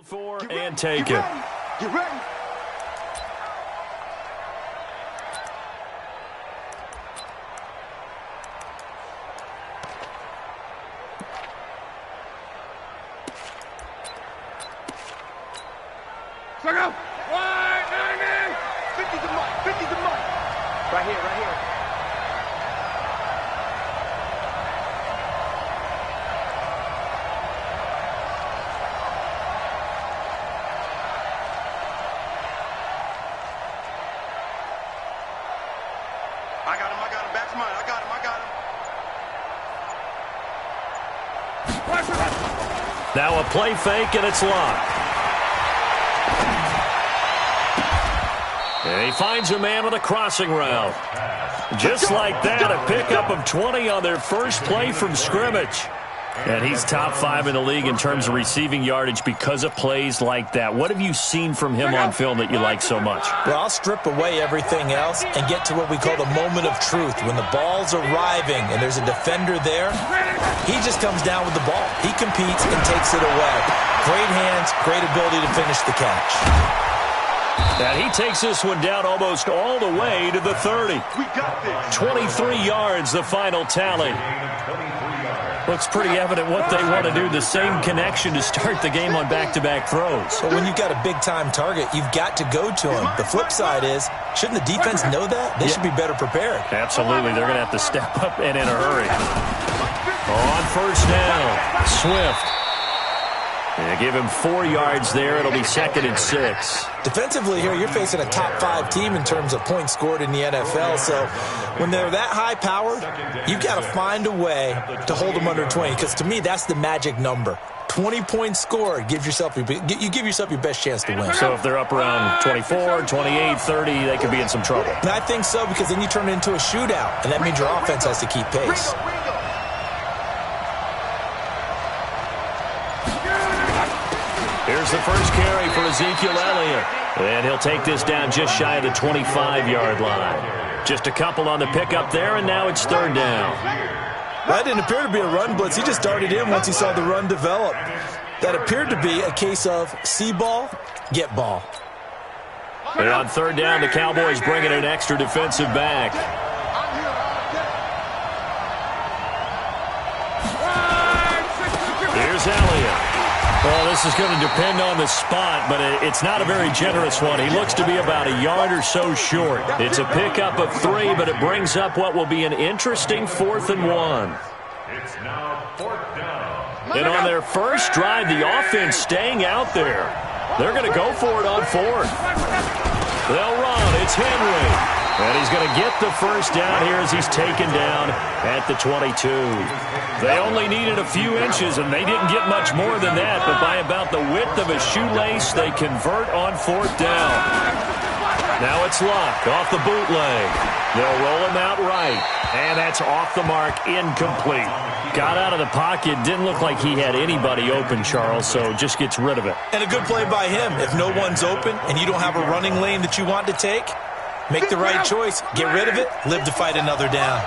For and take it. You ready? Check out. 190. 50's a month. 50's a month. Right here, right here. I got him, back's mine, I got him. Now a play fake, and it's locked. And he finds a man with a crossing route. Just like that, a pickup of 20 on their first play from scrimmage. And he's top 5 in the league in terms of receiving yardage because of plays like that. What have you seen from him on film that you like so much? Well, I'll strip away everything else and get to what we call the moment of truth. When the ball's arriving and there's a defender there, he just comes down with the ball. He competes and takes it away. Great hands, great ability to finish the catch. And he takes this one down almost all the way to the 30. We got this. 23 yards, the final tally. Looks pretty evident what they want to do. The same connection to start the game on back-to-back throws. But when you've got a big-time target, you've got to go to him. The flip side is, shouldn't the defense know that? They should be better prepared. Absolutely. They're going to have to step up and in a hurry. On first down, Swift. Yeah, give him 4 yards there. It'll be 2nd and 6. Defensively here, you're facing a top-5 team in terms of points scored in the NFL. So when they're that high-powered, you've got to find a way to hold them under 20. Because to me, that's the magic number. 20 points scored, you give yourself your best chance to win. So if they're up around 24, 28, 30, they could be in some trouble. And I think so, because then you turn it into a shootout, and that means your offense has to keep pace. Here's the first carry for Ezekiel Elliott. And he'll take this down just shy of the 25-yard line. Just a couple on the pickup there, and now it's 3rd down. That didn't appear to be a run blitz. He just darted in once he saw the run develop. That appeared to be a case of see ball, get ball. And on 3rd down, the Cowboys bring in an extra defensive back. Here's Elliott. Well, this is going to depend on the spot, but it's not a very generous one. He looks to be about a yard or so short. It's a pickup of 3, but it brings up what will be an interesting 4th and 1. It's now 4th down. And on their first drive, the offense staying out there. They're going to go for it on 4th. They'll run. It's Henry. And he's going to get the first down here as he's taken down at the 22. They only needed a few inches, and they didn't get much more than that. But by about the width of a shoelace, they convert on 4th down. Now it's Luck off the bootleg. They'll roll him out right. And that's off the mark, incomplete. Got out of the pocket. Didn't look like he had anybody open, Charles, so just gets rid of it. And a good play by him. If no one's open and you don't have a running lane that you want to take, make the right choice. Get rid of it. Live to fight another down.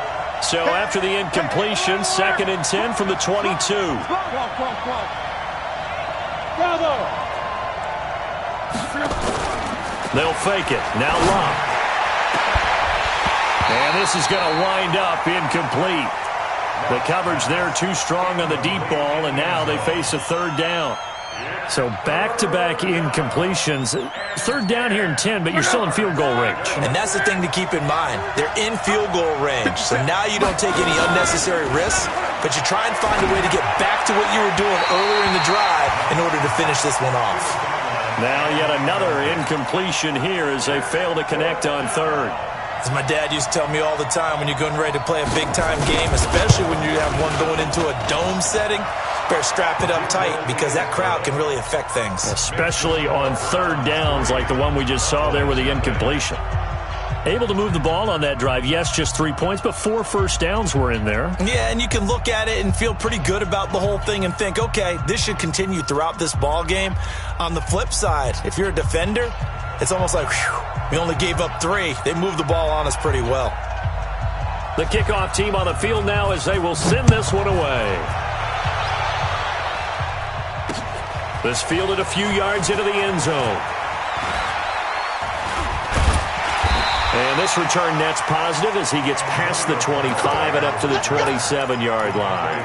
So after the incompletion, 2nd and 10 from the 22. They'll fake it. Now Luck. And this is going to wind up incomplete. The coverage there too strong on the deep ball, and now they face a 3rd down. So back-to-back incompletions. 3rd down here in 10, but you're still in field goal range. And that's the thing to keep in mind. They're in field goal range. So now you don't take any unnecessary risks, but you try and find a way to get back to what you were doing earlier in the drive in order to finish this one off. Now yet another incompletion here as they fail to connect on 3rd. As my dad used to tell me all the time, when you're getting ready to play a big-time game, especially when you have one going into a dome setting, better strap it up tight because that crowd can really affect things. Especially on 3rd downs like the one we just saw there with the incompletion. Able to move the ball on that drive. Yes, just 3 points, but 4 first downs were in there. Yeah, and you can look at it and feel pretty good about the whole thing and think, okay, this should continue throughout this ball game. On the flip side, if you're a defender, it's almost like, whew, we only gave up 3. They moved the ball on us pretty well. The kickoff team on the field now as they will send this one away. This fielded a few yards into the end zone. And this return net's positive as he gets past the 25 and up to the 27-yard line.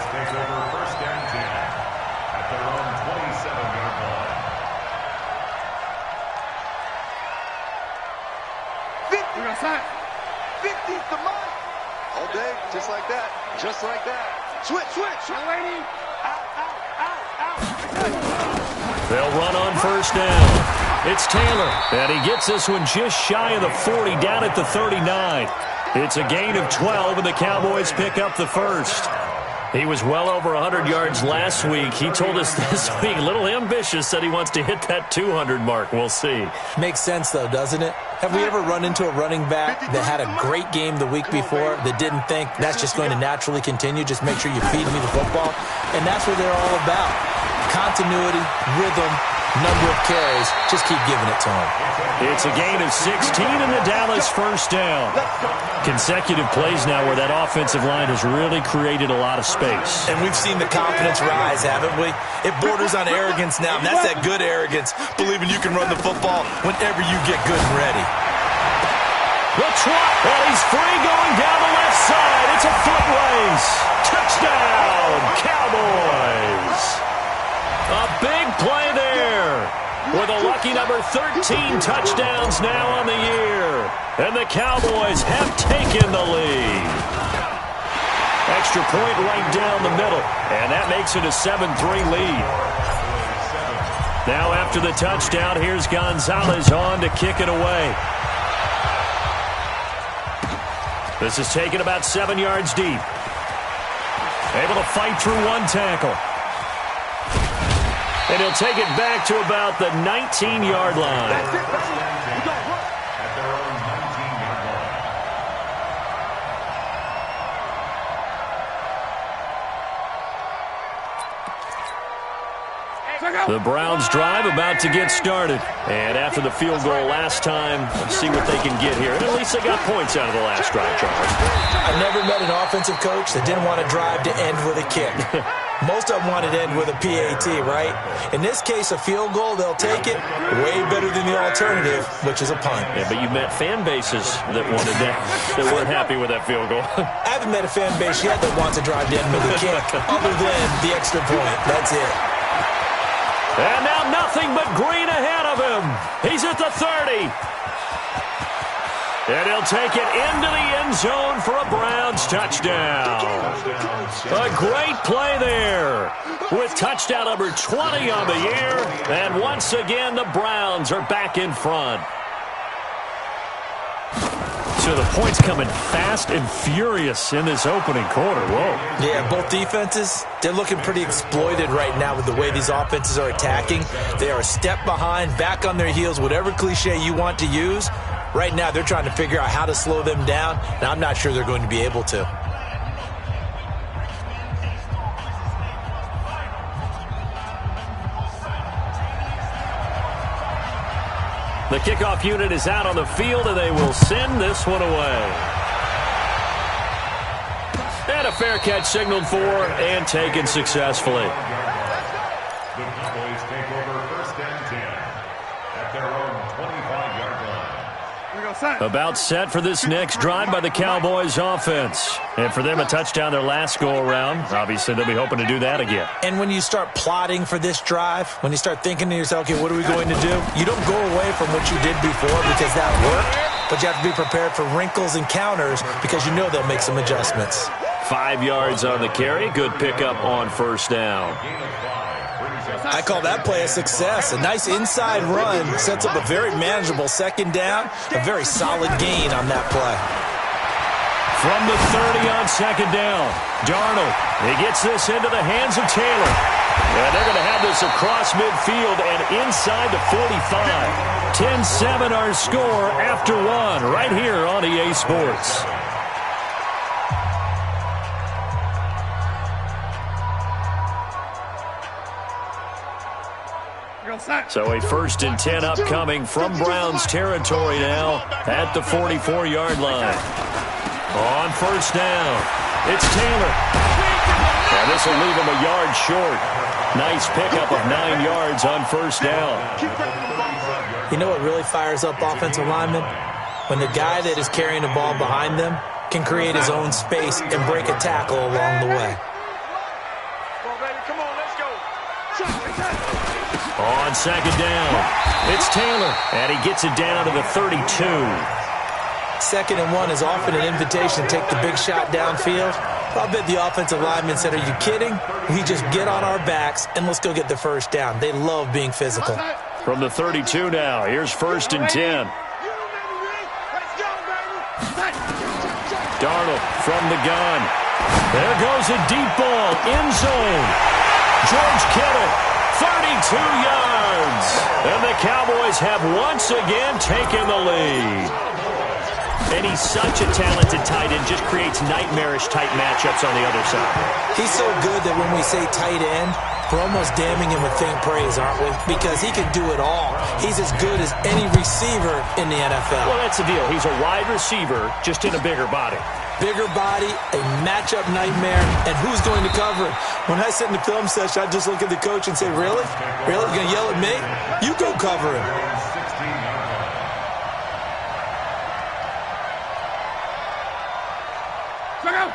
All day, just like that. Just like that. Switch. Lady. Out. They'll run on first down. It's Taylor, and he gets this one just shy of the 40, down at the 39. It's a gain of 12, and the Cowboys pick up the first. He was well over 100 yards last week. He told us this week, a little ambitious, said he wants to hit that 200 mark. We'll see. Makes sense, though, doesn't it? Have we ever run into a running back that had a great game the week before that didn't think that's just going to naturally continue? Just make sure you feed me the football. And that's what they're all about. Continuity, rhythm, number of carries. Just keep giving it to him. It's a gain of 16 in the Dallas first down. Consecutive plays now where that offensive line has really created a lot of space. And we've seen the confidence rise, haven't we? It borders on arrogance now. And that's that good arrogance, believing you can run the football whenever you get good and ready. The trot, and he's free going down the left side. It's a foot race. Touchdown, Cowboys. A big play there with a lucky number 13 touchdowns now on the year. And the Cowboys have taken the lead. Extra point right down the middle, and that makes it a 7-3 lead. Now after the touchdown, here's Gonzalez on to kick it away. This is taken about 7 yards deep. Able to fight through one tackle. And he'll take it back to about the 19-yard line. That's it, baby. We got run. At their own 19-yard line. The Browns drive about to get started. And after the field goal last time, let's see what they can get here. And at least they got points out of the last drive, Charles. I never met an offensive coach that didn't want to drive to end with a kick. Most of them wanted to end with a PAT, right? In this case, a field goal, they'll take it way better than the alternative, which is a punt. Yeah, but you met fan bases that wanted that, that weren't happy with that field goal. I haven't met a fan base yet that wants to drive to end with a kick, other than the extra point. That's it. And now nothing but green ahead of him. He's at the 30. And he'll take it into the end zone for a Browns touchdown. A great play there with touchdown number 20 on the year. And once again, the Browns are back in front. So the points coming fast and furious in this opening quarter. Whoa. Yeah, both defenses, they're looking pretty exploited right now with the way these offenses are attacking. They are a step behind, back on their heels, whatever cliche you want to use. Right now, they're trying to figure out how to slow them down, and I'm not sure they're going to be able to. The kickoff unit is out on the field, and they will send this one away. And a fair catch signaled for and taken successfully. The Cowboys take over first and 10 at their own 25-yard line. About set for this next drive by the Cowboys offense. And for them, a touchdown their last go-around. Obviously, they'll be hoping to do that again. And when you start plotting for this drive, when you start thinking to yourself, okay, what are we going to do? You don't go away from what you did before because that worked, but you have to be prepared for wrinkles and counters because you know they'll make some adjustments. 5 yards on the carry. Good pickup on first down. I call that play a success. A nice inside run sets up a very manageable second down. A very solid gain on that play. From the 30 on second down, Darnold. He gets this into the hands of Taylor. And they're going to have this across midfield and inside the 45. 10-7 our score after one right here on EA Sports. So a 1st and 10 upcoming from Browns territory now at the 44-yard line. On first down, it's Taylor. And this will leave him a yard short. Nice pickup of 9 yards on first down. You know what really fires up offensive linemen? When the guy that is carrying the ball behind them can create his own space and break a tackle along the way. On second down, it's Taylor, and he gets it down to the 32. 2nd and 1 is often an invitation to take the big shot downfield. I'll bet the offensive lineman said, are you kidding? We just get on our backs and let's go get the first down. They love being physical. From the 32 now, here's 1st and 10. Darnold from the gun. There goes a deep ball, end zone. George Kittle, 32 yards. And the Cowboys have once again taken the lead. And he's such a talented tight end, just creates nightmarish-type matchups on the other side. He's so good that when we say tight end, we're almost damning him with faint praise, aren't we? Because he can do it all. He's as good as any receiver in the NFL. Well, that's the deal. He's a wide receiver, just in a bigger body. Bigger body, a matchup nightmare, and who's going to cover it? When I sit in the film session, I just look at the coach and say, really? Really? You're going to yell at me? You go cover him.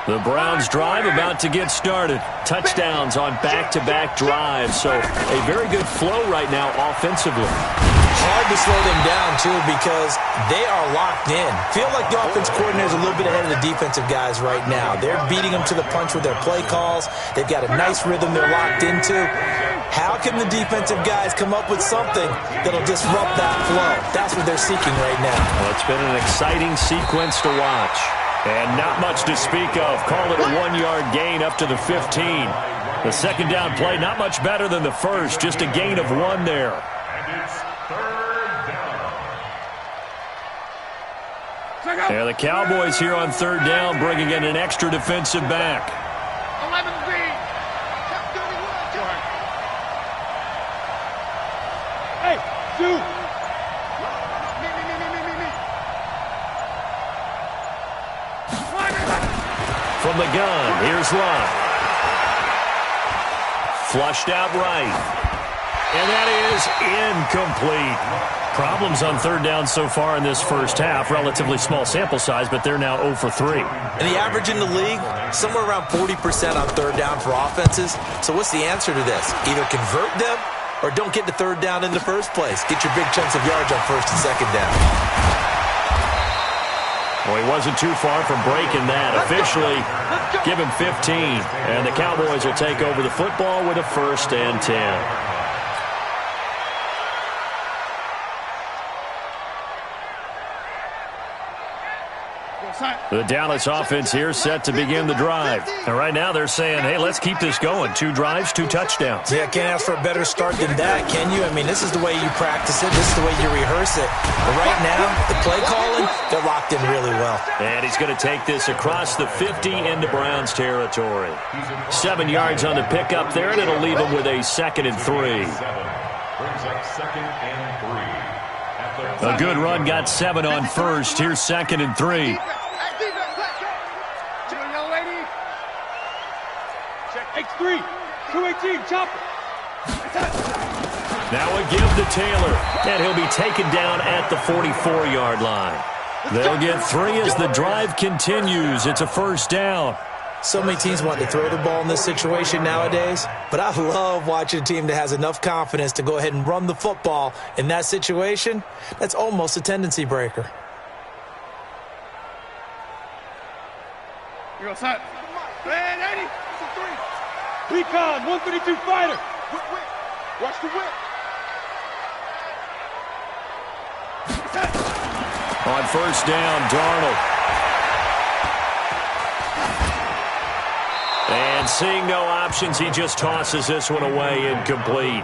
The Browns drive about to get started. Touchdowns on back-to-back drives, so a very good flow right now offensively. Hard to slow them down, too, because they are locked in. Feel like the offense coordinator is a little bit ahead of the defensive guys right now. They're beating them to the punch with their play calls. They've got a nice rhythm they're locked into. How can the defensive guys come up with something that'll disrupt that flow? That's what they're seeking right now. Well, it's been an exciting sequence to watch. And not much to speak of. Call it a 1-yard gain up to the 15. The second down play, not much better than the first. Just a gain of 1 there. And it's 3rd down. Yeah, the Cowboys here on 3rd down, bringing in an extra defensive back. 11B. Hey, dude. From the gun, here's Love. Flushed out right. And that is incomplete. Problems on 3rd down so far in this first half. Relatively small sample size, but they're now 0 for 3. And the average in the league, somewhere around 40% on 3rd down for offenses. So what's the answer to this? Either convert them or don't get to 3rd down in the first place. Get your big chunks of yards on 1st and 2nd down. Well, he wasn't too far from breaking that. Officially, give him 15. And the Cowboys will take over the football with a 1st and 10. The Dallas offense here set to begin the drive. And right now they're saying, hey, let's keep this going. 2 drives, 2 touchdowns. Yeah, can't ask for a better start than that, can you? I mean, this is the way you practice it. This is the way you rehearse it. But right now, the play calling, they're locked in really well. And he's going to take this across the 50 into Browns territory. 7 yards on the pickup there, and it'll leave him with a 2nd and 3. Brings up 2nd and 3. A good run got 7 on first. Here's 2nd and 3. X3, 218, chopper. Now a give to Taylor, and he'll be taken down at the 44-yard line. They'll get 3 as the drive continues. It's a 1st down. So many teams want to throw the ball in this situation nowadays, but I love watching a team that has enough confidence to go ahead and run the football in that situation. That's almost a tendency breaker. You're outside. Man, 80. Recon, 132 fighter. Watch the whip. On 1st down, Darnold. And seeing no options, he just tosses this one away, incomplete.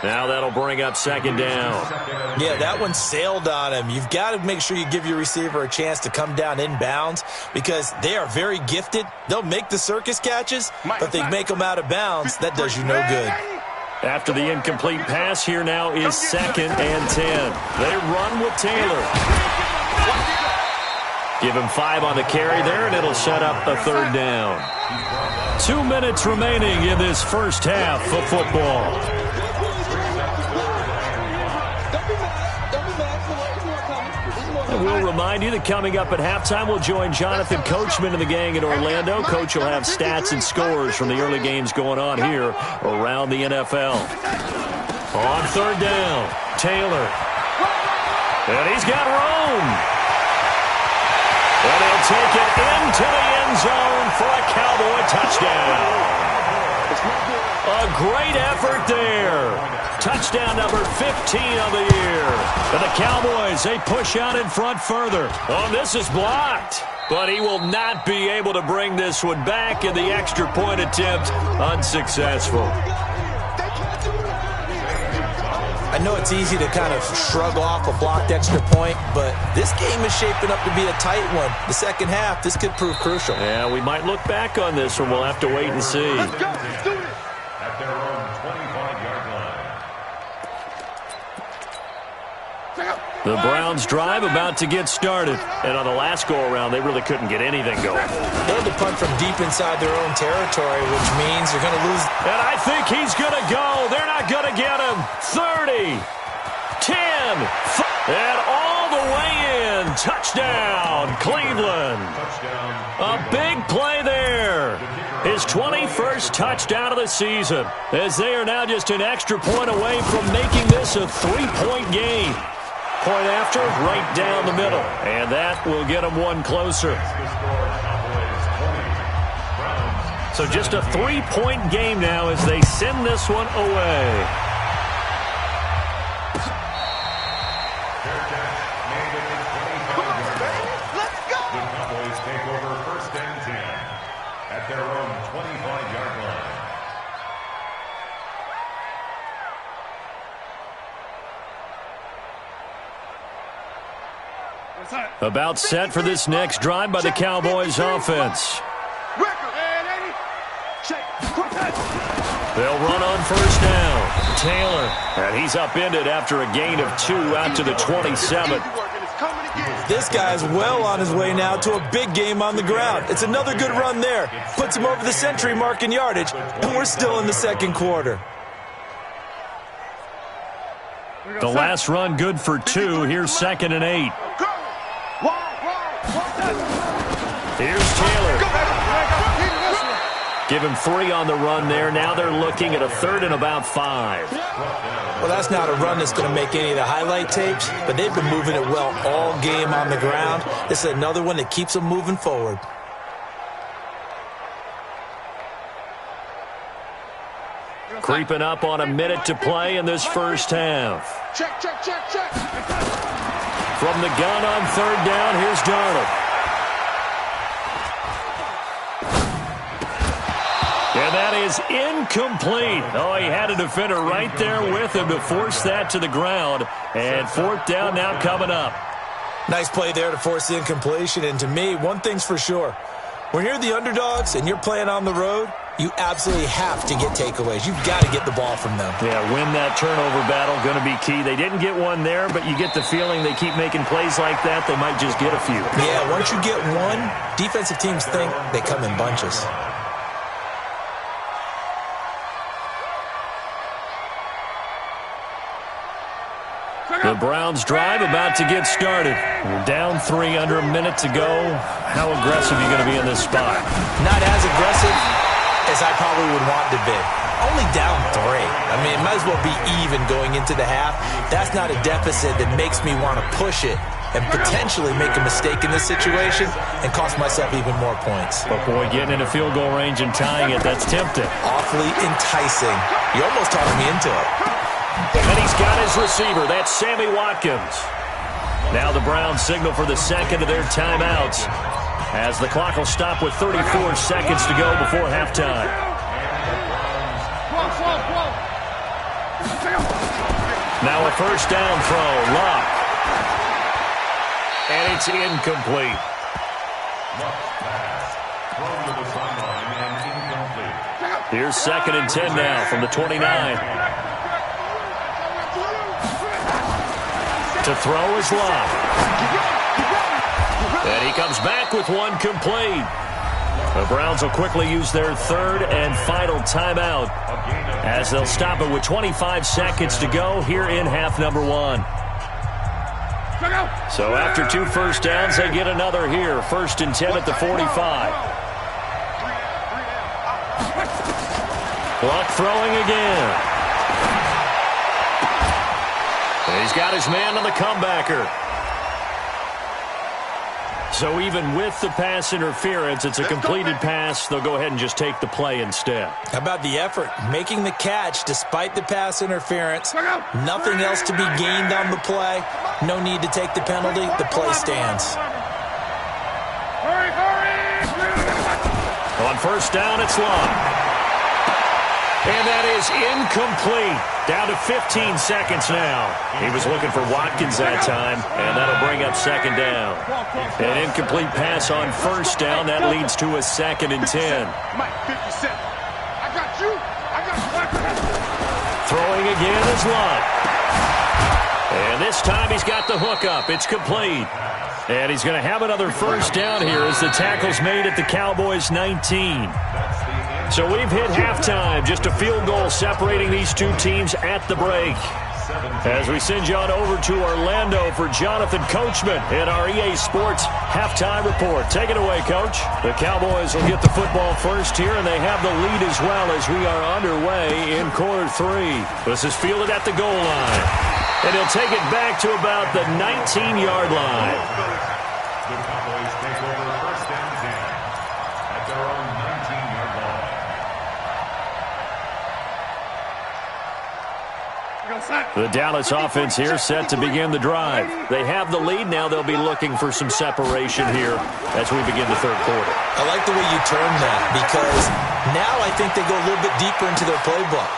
Now that'll bring up 2nd down. Yeah, that one sailed on him. You've got to make sure you give your receiver a chance to come down inbounds because they are very gifted. They'll make the circus catches, but if they make them out of bounds, that does you no good. After the incomplete pass, here now is 2nd and 10. They run with Taylor. Give him 5 on the carry there, and it'll set up a third down. 2 minutes remaining in this first half of football. And we'll remind you that coming up at halftime, we'll join Jonathan Coachman and the gang in Orlando. Coach will have stats and scores from the early games going on here around the NFL. On third down, Taylor. And he's got room. And he'll take it into the end zone for a Cowboy touchdown. A great effort there. Touchdown number 15 of the year. And the Cowboys, they push out in front further. Oh, this is blocked. But he will not be able to bring this one back, and the extra point attempt unsuccessful. I know it's easy to kind of shrug off a blocked extra point, but this game is shaping up to be a tight one. The second half, this could prove crucial. Yeah, we might look back on this one. We'll have to wait and see. Let's go. Let's do it. At their own 25-yard line. The Browns drive about to get started. And on the last go-around, they really couldn't get anything going. They had to punt from deep inside their own territory, which means they're going to lose. And I think he's going to go. They're not going to get him. 30, 10, and all the way in. Touchdown, Cleveland. A big play there. His 21st touchdown of the season, as they are now just an extra point away from making this a 3-point game. Point after, right down the middle. And that will get them one closer. So just a 3-point game now as they send this one away. Let's go! The Cowboys take over first and 10 at their own 25-yard line. About set for this next drive by the Cowboys offense. They'll run on first down. Taylor, and he's upended after a gain of 2 out to the 27. This guy's well on his way now to a big game on the ground. It's another good run there. Puts him over the century mark in yardage, and we're still in the second quarter. The last run good for 2. Here's 2nd and 8. Here's Taylor. Give him 3 on the run there. Now they're looking at a 3rd and about 5. Well, that's not a run that's going to make any of the highlight tapes, but they've been moving it well all game on the ground. This is another one that keeps them moving forward. Creeping up on a minute to play in this first half. Check, check, check, check. From the gun on 3rd down, here's Darnold. And that is incomplete. Oh, he had a defender right there with him to force that to the ground. And 4th down now coming up. Nice play there to force the incompletion. And to me, one thing's for sure. When you're the underdogs and you're playing on the road, you absolutely have to get takeaways. You've got to get the ball from them. Yeah, win that turnover battle, going to be key. They didn't get one there, but you get the feeling they keep making plays like that, they might just get a few. Yeah, once you get one, defensive teams think they come in bunches. The Browns drive about to get started. We're down 3 under a minute to go. How aggressive are you going to be in this spot? Not as aggressive as I probably would want to be. Only down 3. I mean, it might as well be even going into the half. That's not a deficit that makes me want to push it and potentially make a mistake in this situation and cost myself even more points. But, boy, getting into field goal range and tying it, that's tempting. Awfully enticing. You almost talked me into it. And he's got his receiver. That's Sammy Watkins. Now the Browns signal for the second of their timeouts as the clock will stop with 34 seconds to go before halftime. Now a first down throw. Luck. And it's incomplete. Here's 2nd and 10 now from the 29. To throw is Love. And he comes back with one complete. The Browns will quickly use their third and final timeout as they'll stop it with 25 seconds to go here in half number one. So after 2 first downs, they get another here. 1st and 10 at the 45. Luck throwing again. And he's got his man on the comebacker. So even with the pass interference, it's a completed pass. They'll go ahead and just take the play instead. How about the effort? Making the catch despite the pass interference. Nothing else to be gained on the play. No need to take the penalty. The play stands. On 1st down, it's Long. And that is incomplete. Down to 15 seconds now. He was looking for Watkins that time, and that'll bring up 2nd down. An incomplete pass on 1st down. That leads to a 2nd and 10. Throwing again is Long. And this time he's got the hook up. It's complete. And he's going to have another 1st down here as the tackle's made at the Cowboys' 19. So we've hit halftime. Just a field goal separating these two teams at the break. As we send you on over to Orlando for Jonathan Coachman in our EA Sports halftime report. Take it away, Coach. The Cowboys will get the football first here, and they have the lead as well as we are underway in quarter 3. This is fielded at the goal line. And he'll take it back to about the 19-yard line. The Cowboys take over 1st and 10 at their own 19-yard line. The Dallas offense here set to begin the drive. They have the lead. Now they'll be looking for some separation here as we begin the 3rd quarter. I like the way you turned that because now I think they go a little bit deeper into their playbook.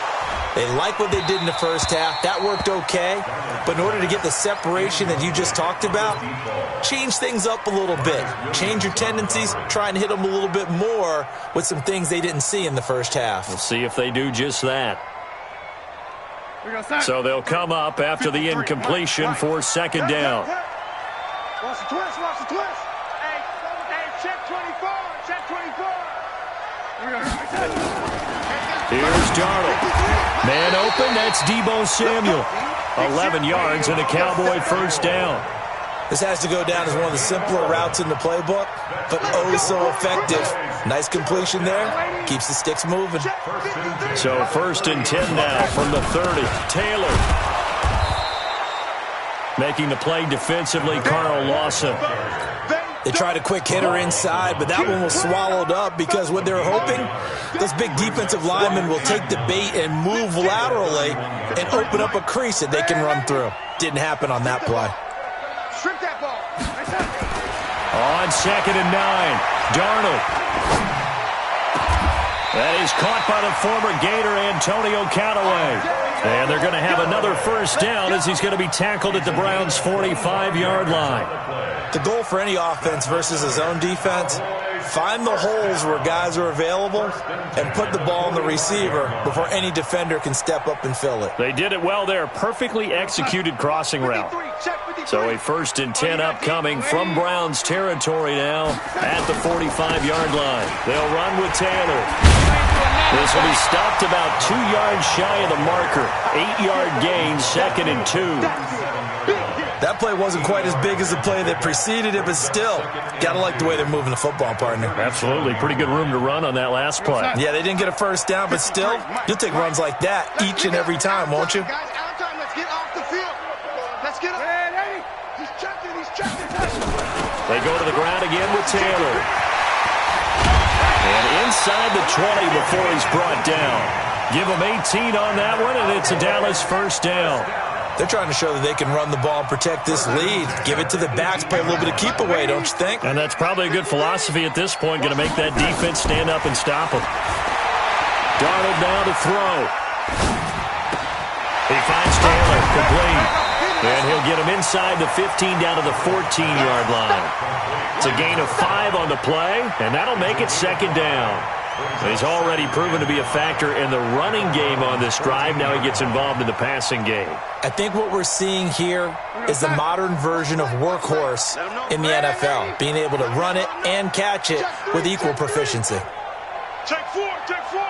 They like what they did in the 1st half. That worked okay. But in order to get the separation that you just talked about, change things up a little bit. Change your tendencies. Try and hit them a little bit more with some things they didn't see in the 1st half. We'll see if they do just that. So they'll come up after the incompletion for 2nd down. Watch the twist, watch the twist. Hey, check 24, check 24. Here's Darnold. Man open, that's Deebo Samuel. 11 yards and a Cowboy 1st down. This has to go down as one of the simpler routes in the playbook, but oh so effective. Nice completion there. Keeps the sticks moving. So 1st and 10 now from the 30. Taylor. Making the play defensively, Carl Lawson. They tried a quick hitter inside, but that one was swallowed up because what they're hoping, those big defensive linemen will take the bait and move laterally and open up a crease that they can run through. Didn't happen on that play. Strip that ball. On 2nd and 9, Darnold. That is caught by the former Gator Antonio Callaway. And they're going to have another 1st down as he's going to be tackled at the Browns' 45-yard line. The goal for any offense versus his own defense, find the holes where guys are available and put the ball in the receiver before any defender can step up and fill it. They did it well there. Perfectly executed crossing route. So a 1st and 10 upcoming from Browns territory now at the 45-yard line. They'll run with Taylor. This will be stopped about 2 yards shy of the marker. 8-yard gain, 2nd and 2. That play wasn't quite as big as the play that preceded it, but still, gotta like the way they're moving the football, partner. Absolutely. Pretty good room to run on that last play. Yeah, they didn't get a 1st down, but still, you'll take runs like that each and every time, won't you? Guys, outside, let's get off the field. Let's get up. Hey, he's checking, he's checking. They go to the ground again with Taylor. And inside the 20 before he's brought down. Give him 18 on that one, and it's a Dallas 1st down. They're trying to show that they can run the ball and protect this lead. Give it to the backs, play a little bit of keep away, don't you think? And that's probably a good philosophy at this point, going to make that defense stand up and stop them. Darnold now to throw. He finds Taylor, complete. And he'll get him inside the 15 down to the 14-yard line. It's a gain of 5 on the play, and that'll make it 2nd down. He's already proven to be a factor in the running game on this drive. Now he gets involved in the passing game. I think what we're seeing here is the modern version of workhorse in the NFL, being able to run it and catch it with equal proficiency. Take four, take four.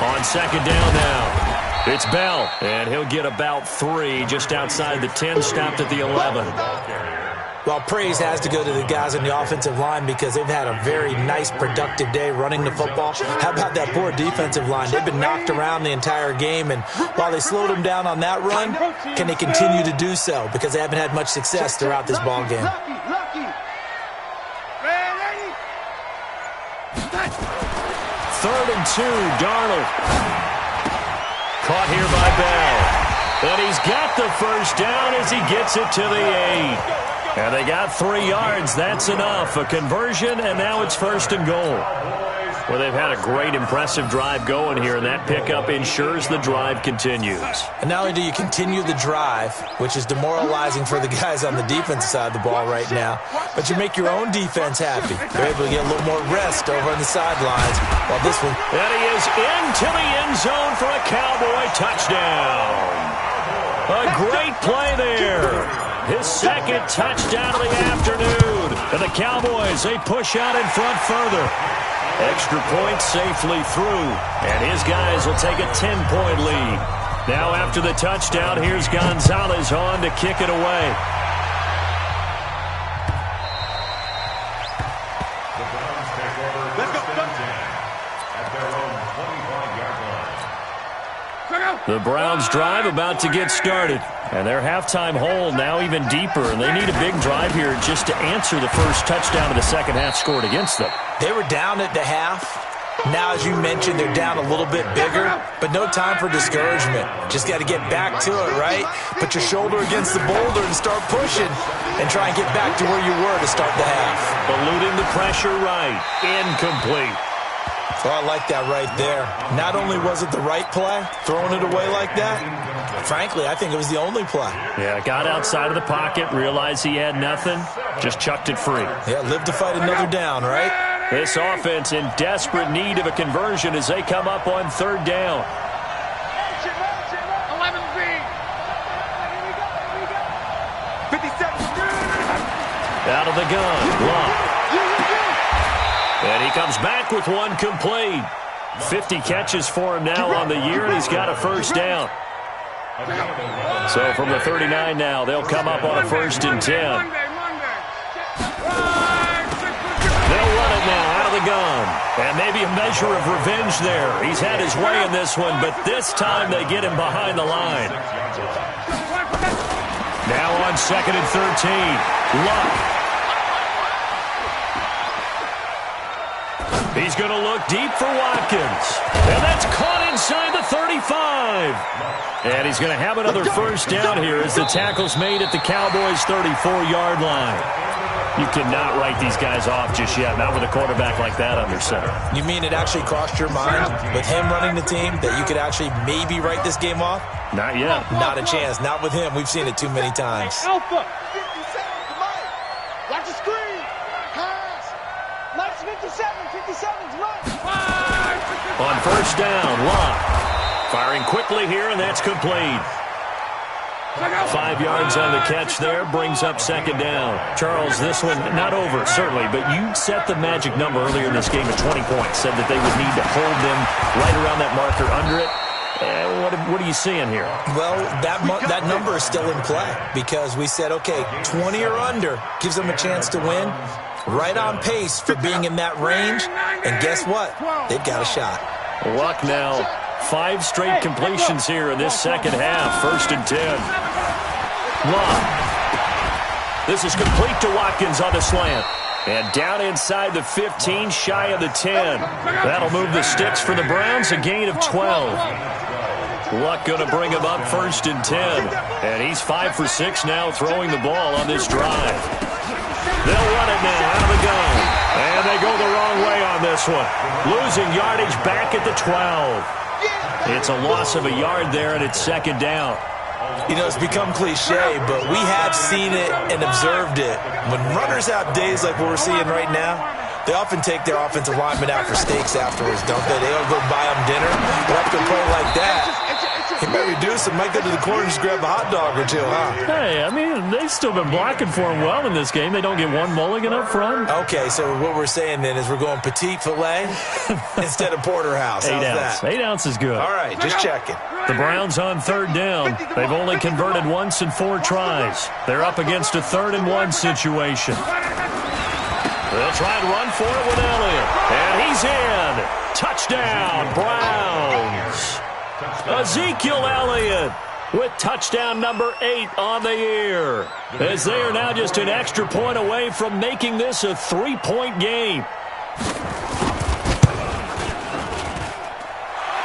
On second down now, it's Bell, and he'll get about 3 just outside the 10, stopped at the 11. Well, praise has to go to the guys on the offensive line because they've had a very nice, productive day running the football. How about that poor defensive line? They've been knocked around the entire game, and while they slowed them down on that run, can they continue to do so? Because they haven't had much success throughout this ball game. Third and 2, Darnold. Caught here by Bell. And he's got the first down as he gets it to the 8. And they got 3 yards. That's enough. A conversion, and now it's first and goal. Well, they've had a great, impressive drive going here, and that pickup ensures the drive continues. And not only do you continue the drive, which is demoralizing for the guys on the defensive side of the ball right now, but you make your own defense happy. They're able to get a little more rest over on the sidelines. While this one... And he is into the end zone for a Cowboy touchdown. A great play there. His second touchdown of the afternoon. And the Cowboys, they push out in front further. Extra point safely through. And his guys will take a 10-point lead. Now after the touchdown, here's Gonzalez on to kick it away. The Browns take over first and 10 at their own 25-yard line. The Browns drive about to get started. And their halftime hole now even deeper. And they need a big drive here just to answer the first touchdown of the second half scored against them. They were down at the half. Now, as you mentioned, they're down a little bit bigger, but no time for discouragement. Just got to get back to it, right? Put your shoulder against the boulder and start pushing and try and get back to where you were to start the half. Eluding the pressure right. Incomplete. Oh, I like that right there. Not only was it the right play, throwing it away like that, frankly, I think it was the only play. Yeah, got outside of the pocket, realized he had nothing, just chucked it free. Yeah, live to fight another down, right? This offense in desperate need of a conversion as they come up on third down. 11B. 57. Out of the gun, Love. And he comes back with one complete. 50 catches for him now on the year, and he's got a first down. So from the 39 now, they'll come up on a first and 10. They'll run it now out of the gun. And maybe a measure of revenge there. He's had his way in this one, but this time they get him behind the line. Now on second and 13, Luck. He's going to look deep for Watkins. And that's caught inside the 35. And he's going to have another first down here as the tackle's made at the Cowboys' 34-yard line. You cannot write these guys off just yet, not with a quarterback like that under center. You mean it actually crossed your mind with him running the team that you could actually maybe write this game off? Not yet. Not a chance. Not with him. We've seen it too many times. Alpha. 57, watch the screen. Pass. Max 57. 57's right. On first down, Locke. Firing quickly here, and that's complete. 5 yards on the catch there, brings up second down. Charles, this one not over, certainly, but you set the magic number earlier in this game at 20 points, said that they would need to hold them right around that marker under it. What are you seeing here? Well, that number is still in play because we said, okay, 20 or under gives them a chance to win. Right on pace for being in that range. And guess what? They've got a shot. Luck now. 5 straight completions here in this second half. First and 10. Luck. This is complete to Watkins on the slant. And down inside the 15, shy of the 10. That'll move the sticks for the Browns, a gain of 12. Luck going to bring him up first and 10. And he's 5 for 6 now throwing the ball on this drive. They'll run it now out of the gun. And they go the wrong way on this one. Losing yardage back at the 12. It's a loss of a yard there, and it's second down. You know, it's become cliche, but we have seen it and observed it. When runners have days like what we're seeing right now, They often take their offensive linemen out for steaks afterwards, don't they? They don't go buy them dinner. But after a play like that, he might reduce it, might go to the corner and just grab a hot dog or two, huh? Hey, I mean, they've still been blocking for him well in this game. They don't get one mulligan up front. Okay, so what we're saying then is we're going petite filet instead of porterhouse. How's 8 ounce. that? 8 ounce is good. All right, just checking. The Browns on third down. They've only converted once in 4 tries. They're up against a 3rd and 1 situation. They'll try and run for it with Elliott. And he's in. Touchdown, Browns. Ezekiel Elliott with touchdown number 8 on the year, as they are now just an extra point away from making this a 3-point game.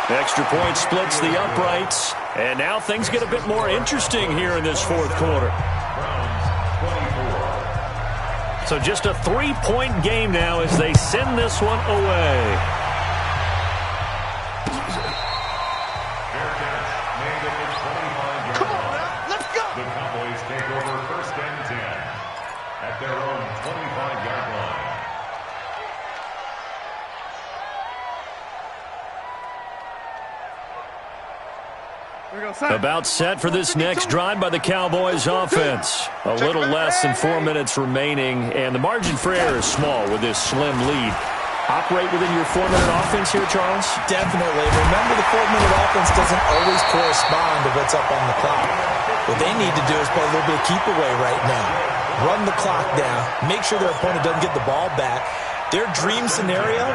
Extra point splits the uprights, and now things get a bit more interesting here in this 4th quarter. So just a 3-point game now as they send this one away. About set for this next drive by the Cowboys offense. A little less than 4 minutes remaining, and the margin for error is small with this slim lead. Operate within your 4-minute offense here, Charles? Definitely. Remember, the 4-minute offense doesn't always correspond to what's up on the clock. What they need to do is play a little bit of keep away right now. Run the clock down. Make sure their opponent doesn't get the ball back. Their dream scenario,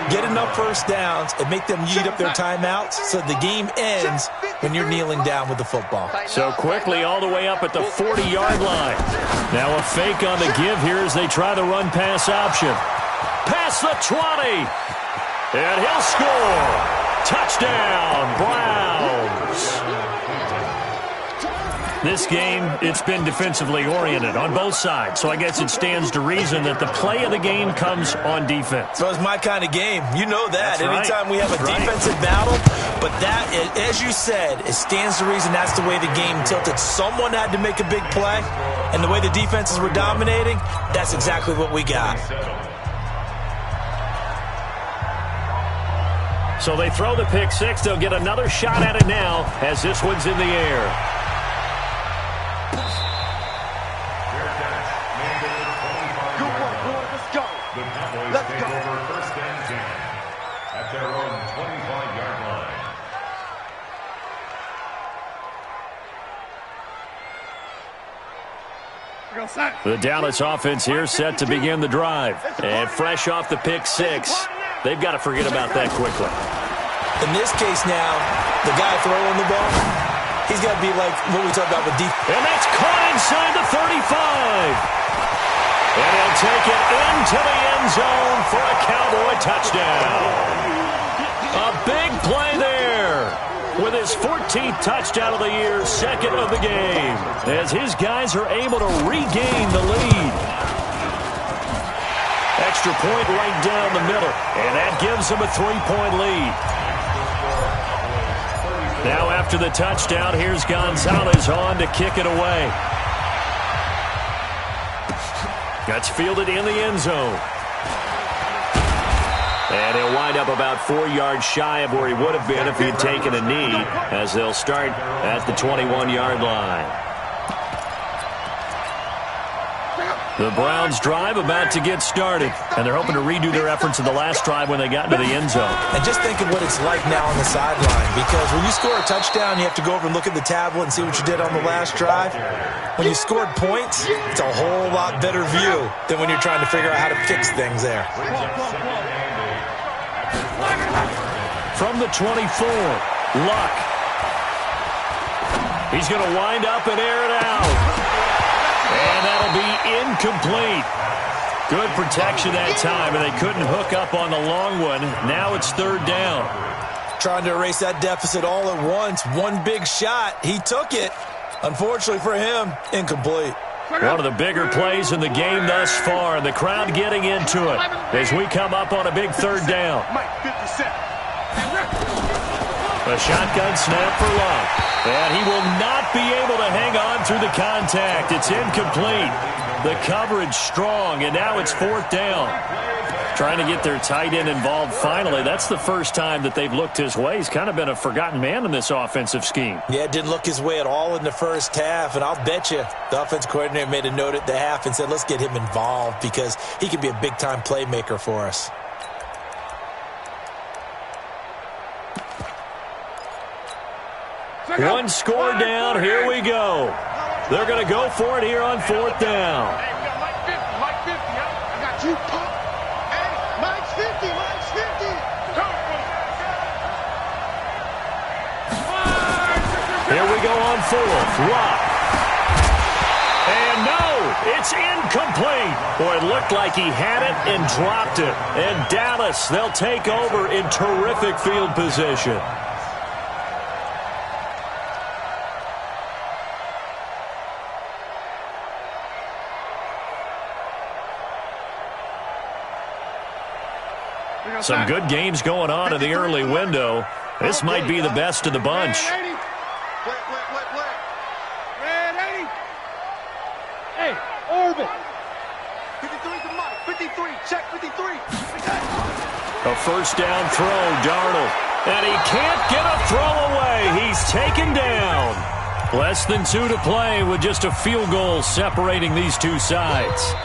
get enough first downs and make them eat up their timeouts so the game ends when you're kneeling down with the football. So quickly all the way up at the 40-yard line. Now a fake on the give here as they try the run-pass option. Past the 20. And he'll score. Touchdown, Browns. This game, it's been defensively oriented on both sides, so I guess it stands to reason that the play of the game comes on defense. So it's my kind of game. You know that. That's right. Anytime we have a defensive battle, but that, as you said, it stands to reason that's the way the game tilted. Someone had to make a big play, and the way the defenses were dominating, that's exactly what we got. So they throw the pick six. They'll get another shot at it now as this one's in the air. Let's go. Over first and 10 at their own 25-yard line. The Dallas offense here set to begin the drive. And fresh off the pick six, they've got to forget about that quickly. In this case now, the guy throwing the ball, he's got to be like what we talked about with defense. And that's caught inside the 35. And he'll take it into the end zone for a Cowboy touchdown. A big play there with his 14th touchdown of the year, 2nd of the game, as his guys are able to regain the lead. Extra point right down the middle, and that gives them a 3-point lead. Now after the touchdown, here's Gonzalez on to kick it away. That's fielded in the end zone. And he'll wind up about 4 yards shy of where he would have been if he had taken a knee, as they'll start at the 21-yard line. The Browns drive about to get started, and they're hoping to redo their efforts in the last drive when they got into the end zone. And just think of what it's like now on the sideline, because when you score a touchdown, you have to go over and look at the tablet and see what you did on the last drive. When you scored points, it's a whole lot better view than when you're trying to figure out how to fix things there. From the 24, Luck. He's going to wind up and air it out. And that'll be incomplete. Good protection that time, and they couldn't hook up on the long one. Now it's 3rd down. Trying to erase that deficit all at once. One big shot. He took it. Unfortunately for him, incomplete. One of the bigger plays in the game thus far, and the crowd getting into it as we come up on a big 3rd down. A shotgun snap for Luck. And he will not be able to hang on through the contact. It's incomplete. The coverage strong, and now it's 4th down. Trying to get their tight end involved finally. That's the first time that they've looked his way. He's kind of been a forgotten man in this offensive scheme. Yeah, it didn't look his way at all in the first half, and I'll bet you the offense coordinator made a note at the half and said, let's get him involved because he could be a big-time playmaker for us. One score down. Here we go. They're going to go for it here on 4th down. Hey, we got Mike 50, Mike 50. I got you, Pop. Hey, Mike's 50, Mike's 50. Here we go on 4th. Rock. And no, it's incomplete. Boy, it looked like he had it and dropped it. And Dallas, they'll take over in terrific field position. Some good games going on in the early window. This might be the best of the bunch. Red 80. Hey, Orbit. 53 to Mike. 53. Check 53. A first down throw, Darnold. And he can't get a throw away. He's taken down. Less than 2 to play with just a field goal separating these two sides.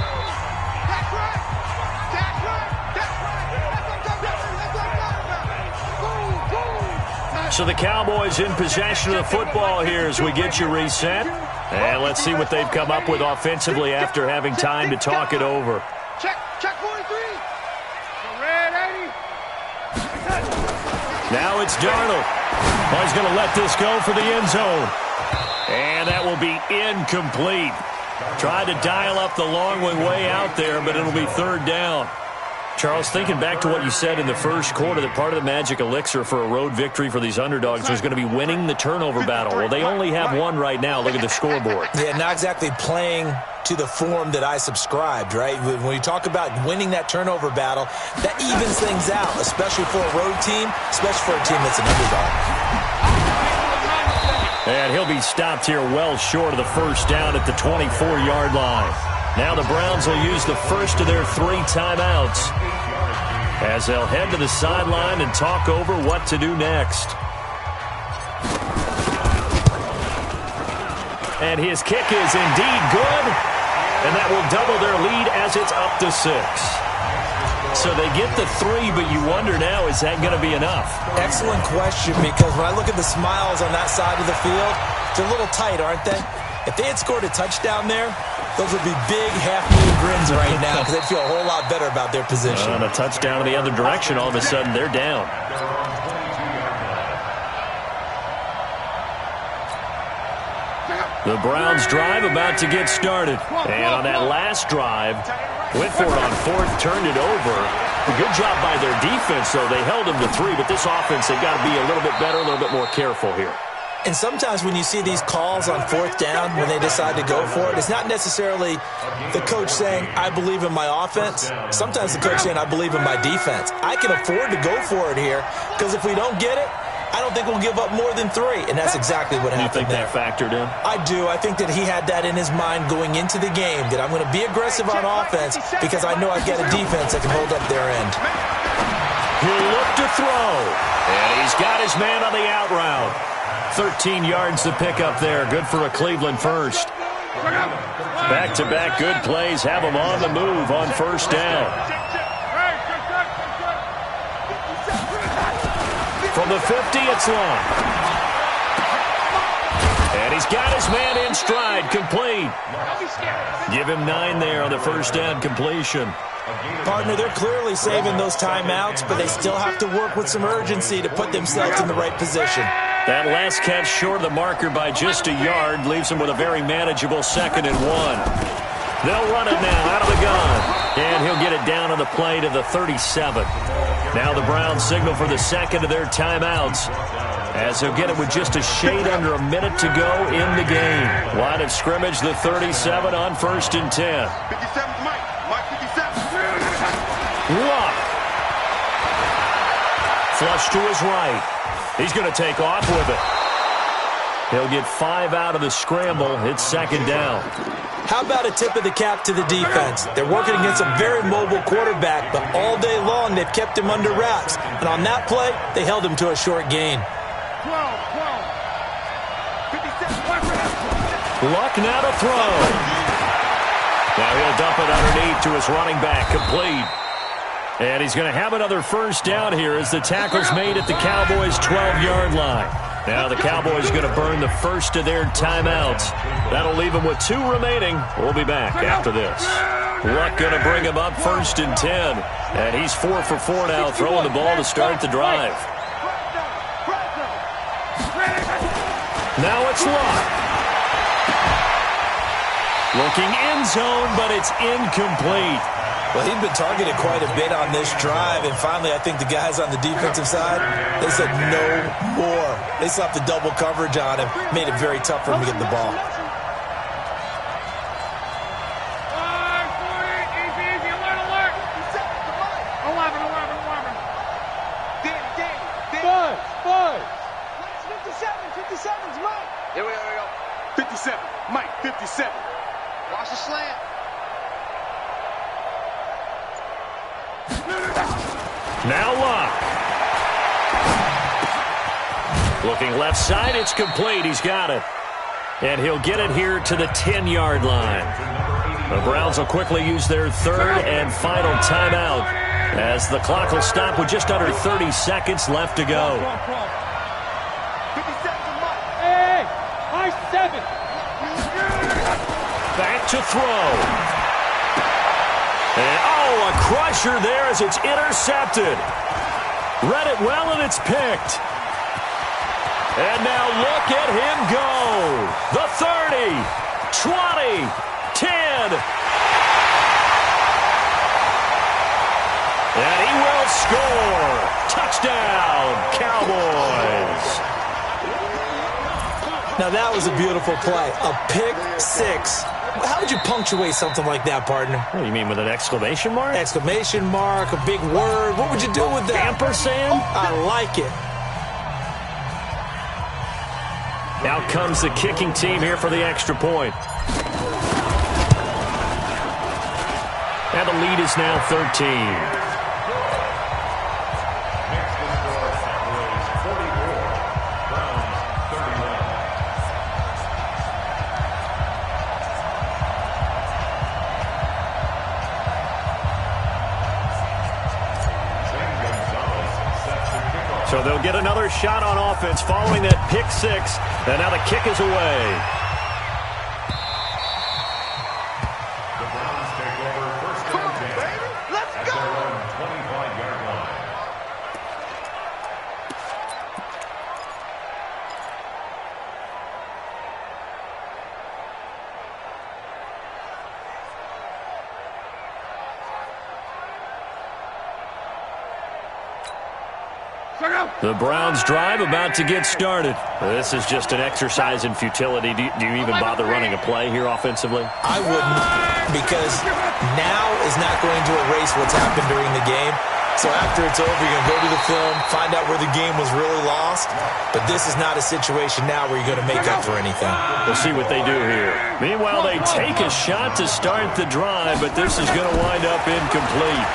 So the Cowboys in possession of the football here as we get you reset. And let's see what they've come up with offensively after having time to talk it over. Check 43. Red 80. Now it's Darnold. Oh, he's going to let this go for the end zone. And that will be incomplete. Tried to dial up the long way out there, but it'll be 3rd down. Charles, thinking back to what you said in the first quarter, that part of the magic elixir for a road victory for these underdogs was going to be winning the turnover battle. Well, they only have one right now. Look at the scoreboard. Yeah, not exactly playing to the form that I subscribed, right? When you talk about winning that turnover battle, that evens things out, especially for a road team, especially for a team that's an underdog. And he'll be stopped here well short of the first down at the 24-yard line. Now the Browns will use the first of their 3 timeouts as they'll head to the sideline and talk over what to do next. And his kick is indeed good, and that will double their lead as it's up to 6. So they get the 3, but you wonder now, is that going to be enough? Excellent question, because when I look at the smiles on that side of the field, they're a little tight, aren't they? If they had scored a touchdown there, those would be big half-moon grins right now because they'd feel a whole lot better about their position. On a touchdown in the other direction, all of a sudden they're down. The Browns drive about to get started. And on that last drive, went for it on 4th, turned it over. A good job by their defense, though. They held them to 3, but this offense, they've got to be a little bit better, a little bit more careful here. And sometimes when you see these calls on 4th down, when they decide to go for it, it's not necessarily the coach saying, I believe in my offense. Sometimes the coach saying, I believe in my defense. I can afford to go for it here because if we don't get it, I don't think we'll give up more than 3. And that's exactly what happened there. You think that factored in? I do. I think that he had that in his mind going into the game, that I'm going to be aggressive on offense because I know I've got a defense that can hold up their end. He'll look to throw. And he's got his man on the out route. 13 yards to pick up there. Good for a Cleveland first. Back-to-back good plays have them on the move on 1st down. From the 50, it's long. And he's got his man in stride, complete. Give him 9 there on the 1st down completion. Partner, they're clearly saving those timeouts, but they still have to work with some urgency to put themselves in the right position. That last catch short of the marker by just a yard leaves them with a very manageable 2nd and 1. They'll run it now out of the gun. And he'll get it down on the play to the 37. Now the Browns signal for the 2nd of their timeouts as they'll get it with just a shade under a minute to go in the game. Line of scrimmage, the 37 on 1st and 10. 57's Mike. Mike 57. Luck. Flush to his right. He's going to take off with it. He'll get 5 out of the scramble. It's second down. How about a tip of the cap to the defense? They're working against a very mobile quarterback, but all day long they've kept him under wraps. And on that play, they held him to a short gain. 12, 57. Luck now to throw. Now he'll dump it underneath to his running back, complete. And he's going to have another first down here as the tackle's made at the Cowboys' 12-yard line. Now the Cowboys going to burn the first of their timeouts. That'll leave them with 2 remaining. We'll be back after this. Luck going to bring him up first and 10. And he's 4 for 4 now, throwing the ball to start the drive. Now it's Luck. Looking end zone, but it's incomplete. Well, he'd been targeted quite a bit on this drive, and finally I think the guys on the defensive side, they said no more. They slapped the double coverage on him, made it very tough for him to get the ball. Easy, alert. 11. Danny. 5. 57's Mike. Here we go. 57, Mike, 57. Watch the slant. Now Luck. Looking left side, it's complete. He's got it. And he'll get it here to the 10-yard line. The Browns will quickly use their third and final timeout as the clock will stop with just under 30 seconds left to go. 57's Mike. Hey, high 7. Back to throw. And, a crusher there as it's intercepted. Read it well, and it's picked. And now look at him go. The 30, 20, 10. And he will score. Touchdown, Cowboys. Now that was a beautiful play. A pick 6. How would you punctuate something like that, partner? What do you mean, with an exclamation mark? Exclamation mark, a big word. What would you do with that? Ampersand? I like it. Out comes the kicking team here for the extra point. And the lead is now 13. So they'll get another shot on offense following that pick 6. And now the kick is away. The Browns take over first and 10. Let's go! At their own 25-yard line. The Browns drive about to get started. This is just an exercise in futility. Do you even bother running a play here offensively? I wouldn't, because now is not going to erase what's happened during the game. So after it's over, you're going to go to the film, find out where the game was really lost. But this is not a situation now where you're going to make up for anything. We'll see what they do here. Meanwhile, they take a shot to start the drive, but this is going to wind up incomplete.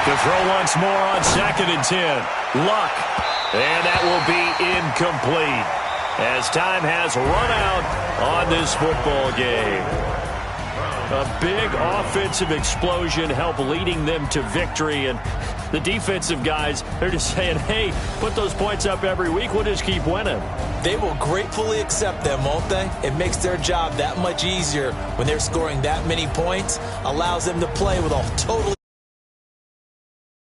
To throw once more on second and 10. Luck. And that will be incomplete as time has run out on this football game. A big offensive explosion helped leading them to victory. And the defensive guys, they're just saying, hey, put those points up every week. We'll just keep winning. They will gratefully accept them, won't they? It makes their job that much easier when they're scoring that many points. Allows them to play with a totally